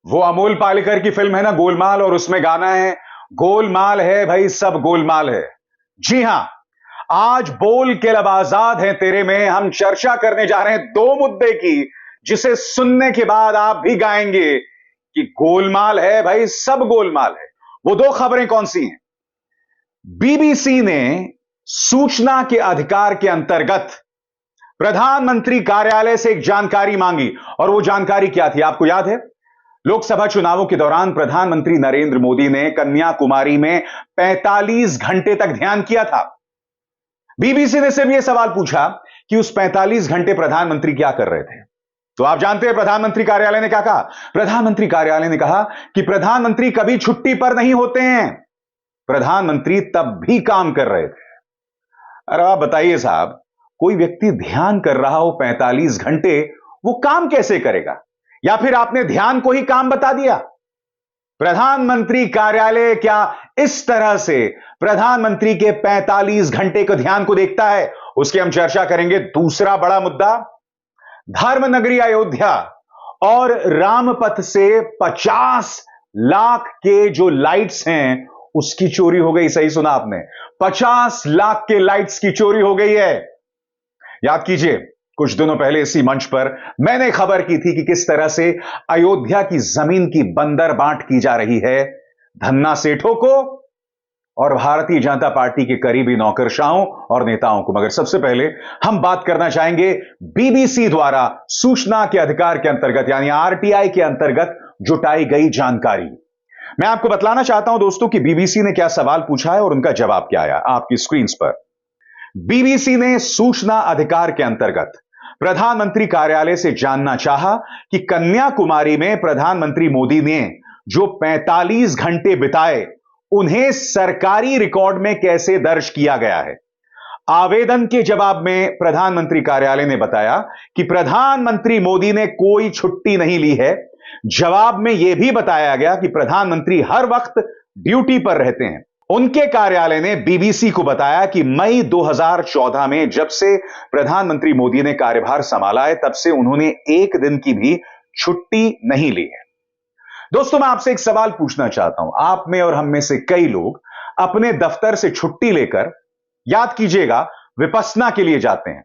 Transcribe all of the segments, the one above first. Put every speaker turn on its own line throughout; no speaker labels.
वो अमोल पालेकर की फिल्म है ना गोलमाल, और उसमें गाना है, गोलमाल है भाई सब गोलमाल है। जी हां, आज बोल के लब आजाद है तेरे में हम चर्चा करने जा रहे हैं दो मुद्दे की, जिसे सुनने के बाद आप भी गाएंगे कि गोलमाल है भाई सब गोलमाल है। वो दो खबरें कौन सी हैं? बीबीसी ने सूचना के अधिकार के अंतर्गत प्रधानमंत्री कार्यालय से एक जानकारी मांगी, और वो जानकारी क्या थी आपको याद है? लोकसभा चुनावों के दौरान प्रधानमंत्री नरेंद्र मोदी ने कन्याकुमारी में 45 घंटे तक ध्यान किया था। बीबीसी ने सिर्फ यह सवाल पूछा कि उस 45 घंटे प्रधानमंत्री क्या कर रहे थे। तो आप जानते हैं प्रधानमंत्री कार्यालय ने क्या कहा? प्रधानमंत्री कार्यालय ने कहा कि प्रधानमंत्री कभी छुट्टी पर नहीं होते हैं, प्रधानमंत्री तब भी काम कर रहे थे। अरे आप बताइए साहब, कोई व्यक्ति ध्यान कर रहा हो 45 घंटे, वो काम कैसे करेगा? या फिर आपने ध्यान को ही काम बता दिया? प्रधानमंत्री कार्यालय क्या इस तरह से प्रधानमंत्री के 45 घंटे के ध्यान को देखता है? उसकी हम चर्चा करेंगे। दूसरा बड़ा मुद्दा, धर्म नगरी अयोध्या और रामपथ से 50 लाख के जो लाइट्स हैं उसकी चोरी हो गई। सही सुना आपने, 50 लाख के लाइट्स की चोरी हो गई है। याद कीजिए, कुछ दिनों पहले इसी मंच पर मैंने खबर की थी कि किस तरह से अयोध्या की जमीन की बंदर बांट की जा रही है धन्ना सेठों को और भारतीय जनता पार्टी के करीबी नौकरशाहों और नेताओं को। मगर सबसे पहले हम बात करना चाहेंगे बीबीसी द्वारा सूचना के अधिकार के अंतर्गत यानी आरटीआई के अंतर्गत जुटाई गई जानकारी। मैं आपको बतलाना चाहता हूं दोस्तों कि बीबीसी ने क्या सवाल पूछा है और उनका जवाब क्या आया आपकी स्क्रीन पर। बीबीसी ने सूचना अधिकार के अंतर्गत प्रधानमंत्री कार्यालय से जानना चाहा कि कन्याकुमारी में प्रधानमंत्री मोदी ने जो 45 घंटे बिताए उन्हें सरकारी रिकॉर्ड में कैसे दर्ज किया गया है। आवेदन के जवाब में प्रधानमंत्री कार्यालय ने बताया कि प्रधानमंत्री मोदी ने कोई छुट्टी नहीं ली है। जवाब में यह भी बताया गया कि प्रधानमंत्री हर वक्त ड्यूटी पर रहते हैं। उनके कार्यालय ने बीबीसी को बताया कि मई 2014 में जब से प्रधानमंत्री मोदी ने कार्यभार संभाला है, तब से उन्होंने एक दिन की भी छुट्टी नहीं ली है। दोस्तों, मैं आपसे एक सवाल पूछना चाहता हूं। आप में और हम में से कई लोग अपने दफ्तर से छुट्टी लेकर, याद कीजिएगा, विपश्यना के लिए जाते हैं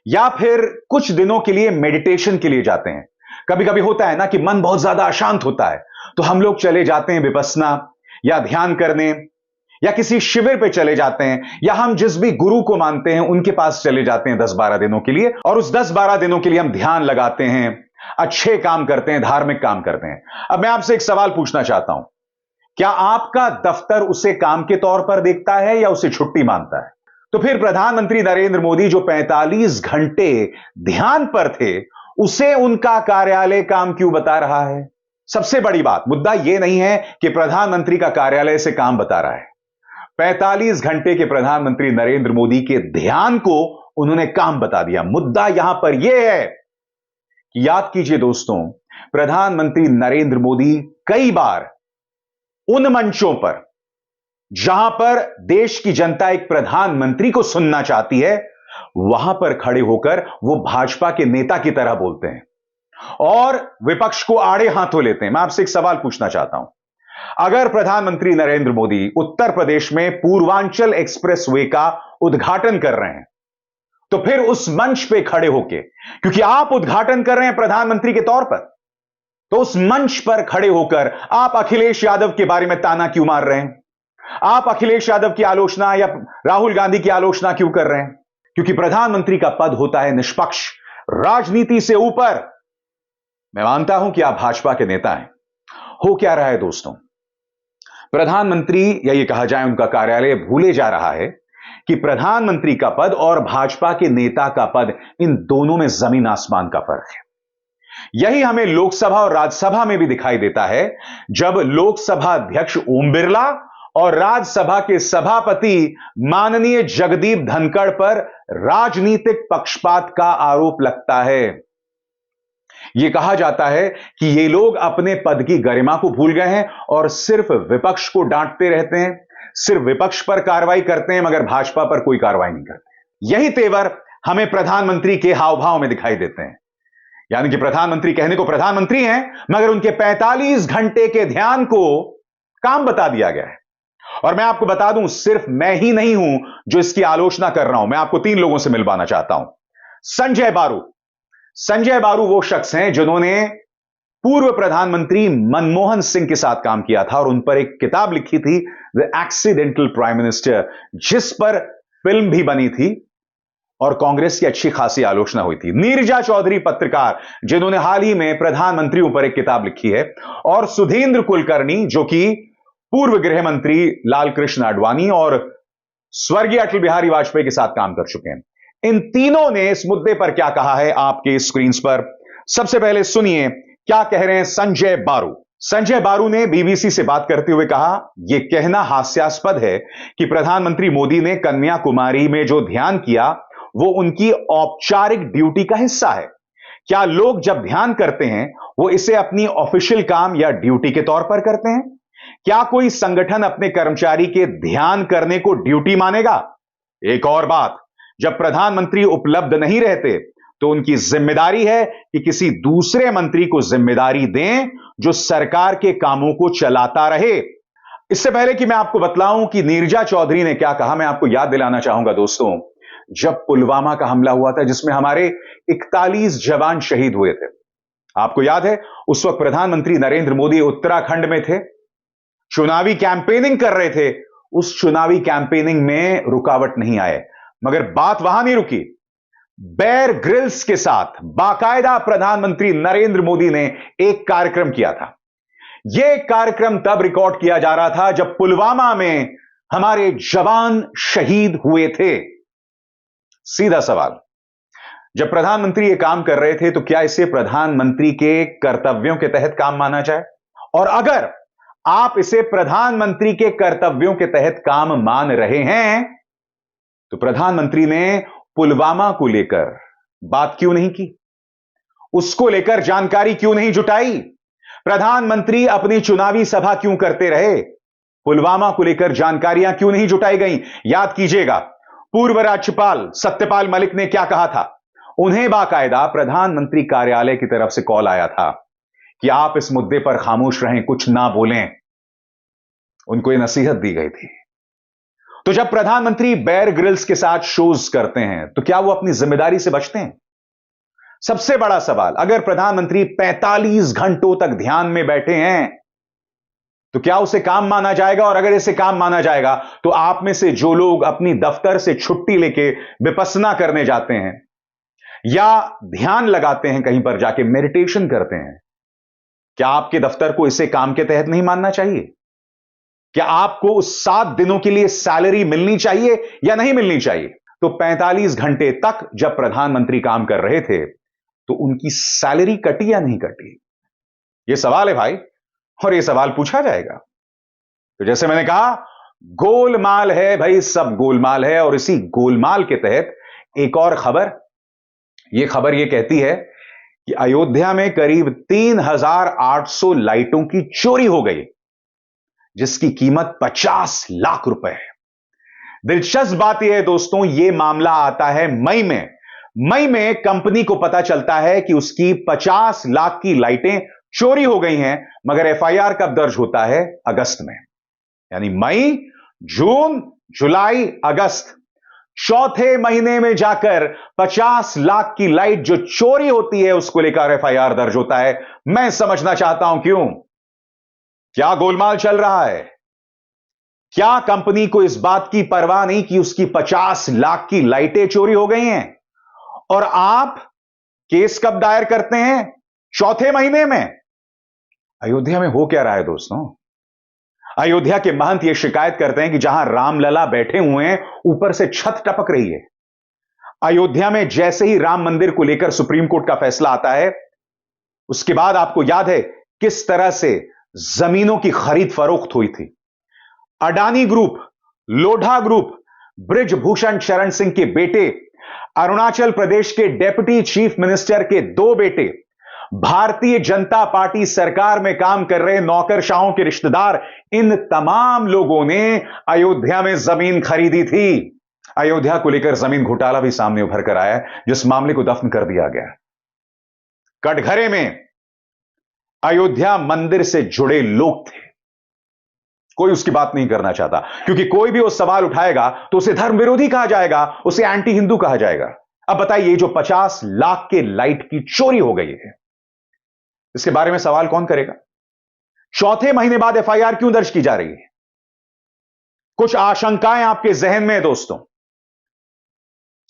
या फिर कुछ दिनों के लिए मेडिटेशन के लिए जाते हैं। कभी कभी होता है ना कि मन बहुत ज्यादा अशांत होता है, तो हम लोग चले जाते हैं विपश्यना या ध्यान करने या किसी शिविर पे चले जाते हैं, या हम जिस भी गुरु को मानते हैं उनके पास चले जाते हैं 10-12 दिनों के लिए, और उस 10-12 दिनों के लिए हम ध्यान लगाते हैं, अच्छे काम करते हैं, धार्मिक काम करते हैं। अब मैं आपसे एक सवाल पूछना चाहता हूं, क्या आपका दफ्तर उसे काम के तौर पर देखता है या उसे छुट्टी मानता है? तो फिर प्रधानमंत्री नरेंद्र मोदी जो 45 घंटे ध्यान पर थे, उसे उनका कार्यालय काम क्यों बता रहा है? सबसे बड़ी बात, मुद्दा यह नहीं है कि प्रधानमंत्री का कार्यालय से काम बता रहा है। 45 घंटे के प्रधानमंत्री नरेंद्र मोदी के ध्यान को उन्होंने काम बता दिया। मुद्दा यहां पर यह है कि याद कीजिए दोस्तों, प्रधानमंत्री नरेंद्र मोदी कई बार उन मंचों पर जहां पर देश की जनता एक प्रधानमंत्री को सुनना चाहती है, वहां पर खड़े होकर वो भाजपा के नेता की तरह बोलते हैं और विपक्ष को आड़े हाथों लेते हैं। मैं आपसे एक सवाल पूछना चाहता हूं, अगर प्रधानमंत्री नरेंद्र मोदी उत्तर प्रदेश में पूर्वांचल एक्सप्रेसवे का उद्घाटन कर रहे हैं, तो फिर उस मंच पे खड़े होके, क्योंकि आप उद्घाटन कर रहे हैं प्रधानमंत्री के तौर पर, तो उस मंच पर खड़े होकर आप अखिलेश यादव के बारे में ताना क्यों मार रहे हैं? आप अखिलेश यादव की आलोचना या राहुल गांधी की आलोचना क्यों कर रहे हैं? क्योंकि प्रधानमंत्री का पद होता है निष्पक्ष, राजनीति से ऊपर। मैं मानता हूं कि आप भाजपा के नेता हैं। हो क्या रहा है दोस्तों, प्रधानमंत्री या ये कहा जाए उनका कार्यालय भूले जा रहा है कि प्रधानमंत्री का पद और भाजपा के नेता का पद, इन दोनों में जमीन आसमान का फर्क है। यही हमें लोकसभा और राज्यसभा में भी दिखाई देता है, जब लोकसभा अध्यक्ष ओम बिरला और राज्यसभा के सभापति माननीय जगदीप धनखड़ पर राजनीतिक पक्षपात का आरोप लगता है। यह कहा जाता है कि ये लोग अपने पद की गरिमा को भूल गए हैं और सिर्फ विपक्ष को डांटते रहते हैं, सिर्फ विपक्ष पर कार्रवाई करते हैं, मगर भाजपा पर कोई कार्रवाई नहीं करते। यही तेवर हमें प्रधानमंत्री के हाव भाव में दिखाई देते हैं। यानी कि प्रधानमंत्री कहने को प्रधानमंत्री हैं, मगर उनके 45 घंटे के ध्यान को काम बता दिया गया है। और मैं आपको बता दूं, सिर्फ मैं ही नहीं हूं जो इसकी आलोचना कर रहा हूं। मैं आपको 3 लोगों से मिलवाना चाहता हूं। संजय बारू। संजय बारू वो शख्स हैं जिन्होंने पूर्व प्रधानमंत्री मनमोहन सिंह के साथ काम किया था और उन पर एक किताब लिखी थी, द एक्सीडेंटल प्राइम मिनिस्टर, जिस पर फिल्म भी बनी थी और कांग्रेस की अच्छी खासी आलोचना हुई थी। नीरजा चौधरी पत्रकार, जिन्होंने हाल ही में प्रधानमंत्रियों पर एक किताब लिखी है, और सुधींद्र कुलकर्णी, जो कि पूर्व गृह मंत्री लाल कृष्ण आडवाणी और स्वर्गीय अटल बिहारी वाजपेयी के साथ काम कर चुके हैं। इन तीनों ने इस मुद्दे पर क्या कहा है आपके स्क्रीन पर। सबसे पहले सुनिए क्या कह रहे हैं संजय बारू। संजय बारू ने बीबीसी से बात करते हुए कहा, यह कहना हास्यास्पद है कि प्रधानमंत्री मोदी ने कन्याकुमारी में जो ध्यान किया वो उनकी औपचारिक ड्यूटी का हिस्सा है। क्या लोग जब ध्यान करते हैं वो इसे अपनी ऑफिशियल काम या ड्यूटी के तौर पर करते हैं? क्या कोई संगठन अपने कर्मचारी के ध्यान करने को ड्यूटी मानेगा? एक और बात, जब प्रधानमंत्री उपलब्ध नहीं रहते तो उनकी जिम्मेदारी है कि किसी दूसरे मंत्री को जिम्मेदारी दें जो सरकार के कामों को चलाता रहे। इससे पहले कि मैं आपको बतलाऊं कि नीरजा चौधरी ने क्या कहा, मैं आपको याद दिलाना चाहूंगा दोस्तों, जब पुलवामा का हमला हुआ था जिसमें हमारे 41 जवान शहीद हुए थे, आपको याद है उस वक्त प्रधानमंत्री नरेंद्र मोदी उत्तराखंड में थे, चुनावी कैंपेनिंग कर रहे थे। उस चुनावी कैंपेनिंग में रुकावट नहीं आए, मगर बात वहां नहीं रुकी। बेयर ग्रिल्स के साथ बाकायदा प्रधानमंत्री नरेंद्र मोदी ने एक कार्यक्रम किया था। यह कार्यक्रम तब रिकॉर्ड किया जा रहा था जब पुलवामा में हमारे जवान शहीद हुए थे। सीधा सवाल, जब प्रधानमंत्री ये काम कर रहे थे तो क्या इसे प्रधानमंत्री के कर्तव्यों के तहत काम माना जाए? और अगर आप इसे प्रधानमंत्री के कर्तव्यों के तहत काम मान रहे हैं तो प्रधानमंत्री ने पुलवामा को लेकर बात क्यों नहीं की? उसको लेकर जानकारी क्यों नहीं जुटाई? प्रधानमंत्री अपनी चुनावी सभा क्यों करते रहे? पुलवामा को लेकर जानकारियां क्यों नहीं जुटाई गई? याद कीजिएगा, पूर्व राज्यपाल सत्यपाल मलिक ने क्या कहा था? उन्हें बाकायदा प्रधानमंत्री कार्यालय की तरफ से कॉल आया था कि आप इस मुद्दे पर खामोश रहें, कुछ ना बोलें। उनको यह नसीहत दी गई थी। तो जब प्रधानमंत्री बेयर ग्रिल्स के साथ शोज करते हैं तो क्या वो अपनी जिम्मेदारी से बचते हैं? सबसे बड़ा सवाल, अगर प्रधानमंत्री 45 घंटों तक ध्यान में बैठे हैं तो क्या उसे काम माना जाएगा? और अगर इसे काम माना जाएगा तो आप में से जो लोग अपनी दफ्तर से छुट्टी लेके विपस्सना करने जाते हैं या ध्यान लगाते हैं, कहीं पर जाके मेडिटेशन करते हैं, क्या आपके दफ्तर को इसे काम के तहत नहीं मानना चाहिए? क्या आपको उस 7 दिनों के लिए सैलरी मिलनी चाहिए या नहीं मिलनी चाहिए? तो 45 घंटे तक जब प्रधानमंत्री काम कर रहे थे तो उनकी सैलरी कटी या नहीं कटी? यह सवाल है भाई, और यह सवाल पूछा जाएगा। तो जैसे मैंने कहा, गोलमाल है भाई, सब गोलमाल है। और इसी गोलमाल के तहत एक और खबर, यह खबर यह कहती है कि अयोध्या में करीब 3800 लाइटों की चोरी हो गई, जिसकी कीमत 50 लाख रुपए है। दिलचस्प बात यह है दोस्तों, यह मामला आता है मई में। मई में कंपनी को पता चलता है कि उसकी 50 लाख की लाइटें चोरी हो गई हैं, मगर एफआईआर कब दर्ज होता है? अगस्त में। यानी मई, जून, जुलाई, अगस्त, चौथे महीने में जाकर 50 लाख की लाइट जो चोरी होती है उसको लेकर एफआईआर दर्ज होता है। मैं समझना चाहता हूं क्यों? क्या गोलमाल चल रहा है? क्या कंपनी को इस बात की परवाह नहीं कि उसकी 50 लाख की लाइटें चोरी हो गई हैं? और आप केस कब दायर करते हैं? चौथे महीने में। अयोध्या में हो क्या रहा है दोस्तों? अयोध्या के महंत यह शिकायत करते हैं कि जहां रामलला बैठे हुए हैं, ऊपर से छत टपक रही है। अयोध्या में जैसे ही राम मंदिर को लेकर सुप्रीम कोर्ट का फैसला आता है, उसके बाद आपको याद है किस तरह से जमीनों की खरीद फरोख्त हुई थी। अडानी ग्रुप, लोढ़ा ग्रुप, बृजभूषण शरण सिंह के बेटे, अरुणाचल प्रदेश के डेप्यूटी चीफ मिनिस्टर के 2 बेटे, भारतीय जनता पार्टी सरकार में काम कर रहे नौकरशाहों के रिश्तेदार, इन तमाम लोगों ने अयोध्या में जमीन खरीदी थी। अयोध्या को लेकर जमीन घोटाला भी सामने उभर कर आया, जिस मामले को दफन कर दिया गया। कटघरे में अयोध्या मंदिर से जुड़े लोग थे। कोई उसकी बात नहीं करना चाहता, क्योंकि कोई भी वो सवाल उठाएगा तो उसे धर्म विरोधी कहा जाएगा, उसे एंटी हिंदू कहा जाएगा। अब बताइए, जो 50 लाख के लाइट की चोरी हो गई है, इसके बारे में सवाल कौन करेगा? चौथे महीने बाद एफआईआर क्यों दर्ज की जा रही है? कुछ आशंकाएं आपके जहन में है दोस्तों।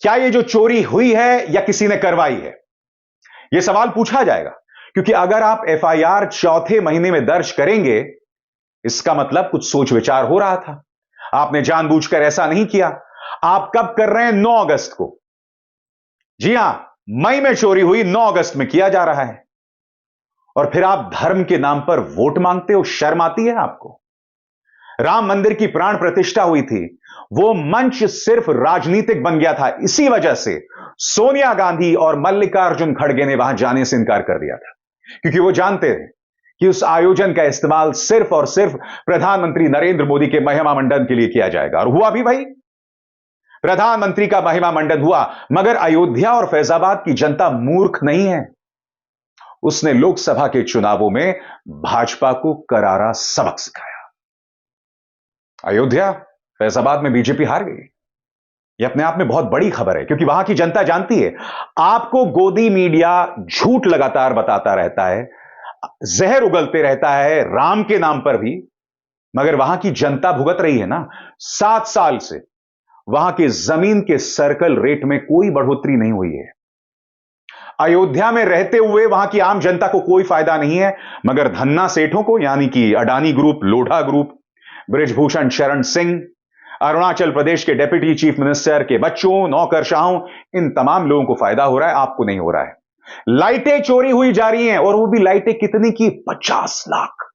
क्या ये जो चोरी हुई है या किसी ने करवाई है? यह सवाल पूछा जाएगा, क्योंकि अगर आप एफआईआर चौथे महीने में दर्ज करेंगे, इसका मतलब कुछ सोच विचार हो रहा था। आपने जानबूझकर ऐसा नहीं किया। आप कब कर रहे हैं? 9 अगस्त को। जी हां, मई में चोरी हुई, 9 अगस्त में किया जा रहा है। और फिर आप धर्म के नाम पर वोट मांगते हो। शर्म आती है आपको? राम मंदिर की प्राण प्रतिष्ठा हुई थी, वो मंच सिर्फ राजनीतिक बन गया था। इसी वजह से सोनिया गांधी और मल्लिकार्जुन खड़गे ने वहां जाने से इंकार कर दिया था, क्योंकि वो जानते थे कि उस आयोजन का इस्तेमाल सिर्फ और सिर्फ प्रधानमंत्री नरेंद्र मोदी के महिमा मंडन के लिए किया जाएगा। और हुआ भी भाई, प्रधानमंत्री का महिमा मंडन हुआ। मगर अयोध्या और फैजाबाद की जनता मूर्ख नहीं है। उसने लोकसभा के चुनावों में भाजपा को करारा सबक सिखाया। अयोध्या, फैजाबाद में बीजेपी हार गई। यह अपने आप में बहुत बड़ी खबर है, क्योंकि वहां की जनता जानती है, आपको गोदी मीडिया झूठ लगातार बताता रहता है, जहर उगलते रहता है राम के नाम पर भी, मगर वहां की जनता भुगत रही है ना। 7 साल से वहां के जमीन के सर्कल रेट में कोई बढ़ोतरी नहीं हुई है। अयोध्या में रहते हुए वहां की आम जनता को कोई फायदा नहीं है, मगर धन्ना सेठों को, यानी कि अडानी ग्रुप, लोढ़ा ग्रुप, बृजभूषण शरण सिंह, अरुणाचल प्रदेश के डिप्टी चीफ मिनिस्टर के बच्चों, नौकरशाहों, इन तमाम लोगों को फायदा हो रहा है, आपको नहीं हो रहा है। लाइटें चोरी हुई जा रही हैं, और वो भी लाइटें कितनी की? 50 लाख।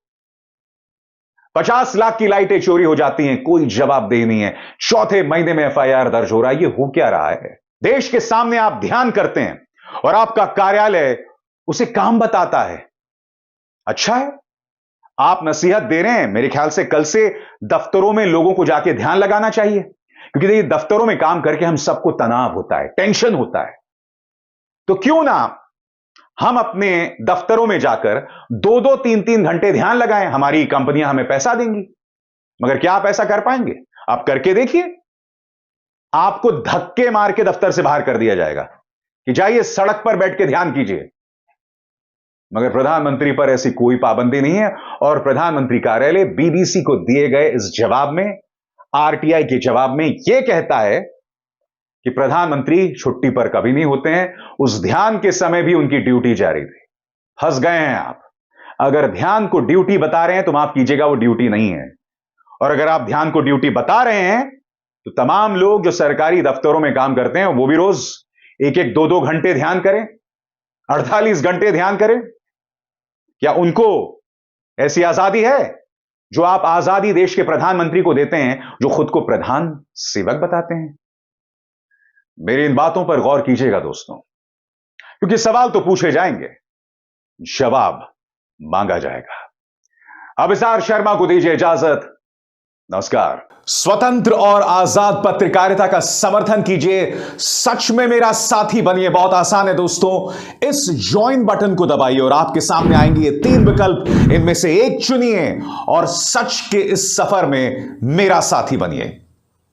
50 लाख की लाइटें चोरी हो जाती हैं, कोई जवाबदेही नहीं है। चौथे महीने में एफआईआर दर्ज हो रहा है। ये हो क्या रहा है? देश के सामने आप ध्यान करते हैं और आपका कार्यालय उसे काम बताता है। अच्छा है, आप नसीहत दे रहे हैं। मेरे ख्याल से कल से दफ्तरों में लोगों को जाके ध्यान लगाना चाहिए, क्योंकि देखिए, दफ्तरों में काम करके हम सबको तनाव होता है, टेंशन होता है। तो क्यों ना हम अपने दफ्तरों में जाकर 2-2, 3-3 घंटे ध्यान लगाएं। हमारी कंपनियां हमें पैसा देंगी। मगर क्या आप ऐसा कर पाएंगे? आप करके देखिए। आपको धक्के मार के दफ्तर से बाहर कर दिया जाएगा कि जाइए सड़क पर बैठ के ध्यान कीजिए। मगर प्रधानमंत्री पर ऐसी कोई पाबंदी नहीं है। और प्रधानमंत्री कार्यालय बीबीसी को दिए गए इस जवाब में, आरटीआई के जवाब में, यह कहता है कि प्रधानमंत्री छुट्टी पर कभी नहीं होते हैं। उस ध्यान के समय भी उनकी ड्यूटी जारी थी। फंस गए हैं आप। अगर ध्यान को ड्यूटी बता रहे हैं तो माफ कीजिएगा, वो ड्यूटी नहीं है। और अगर आप ध्यान को ड्यूटी बता रहे हैं तो तमाम लोग जो सरकारी दफ्तरों में काम करते हैं, वो भी रोज 1-1, 2-2 घंटे ध्यान करें, 48 घंटे ध्यान करें। क्या उनको ऐसी आजादी है जो आप आजादी देश के प्रधानमंत्री को देते हैं, जो खुद को प्रधान सेवक बताते हैं? मेरी इन बातों पर गौर कीजिएगा दोस्तों, क्योंकि सवाल तो पूछे जाएंगे, जवाब मांगा जाएगा। अभिसार शर्मा को दीजिए इजाजत। नमस्कार। स्वतंत्र और आजाद पत्रकारिता का समर्थन कीजिए, सच में मेरा साथी बनिए। बहुत आसान है दोस्तों, इस ज्वाइन बटन को दबाइए और आपके सामने आएंगे ये 3 विकल्प। इनमें से एक चुनिए और सच के इस सफर में मेरा साथी बनिए।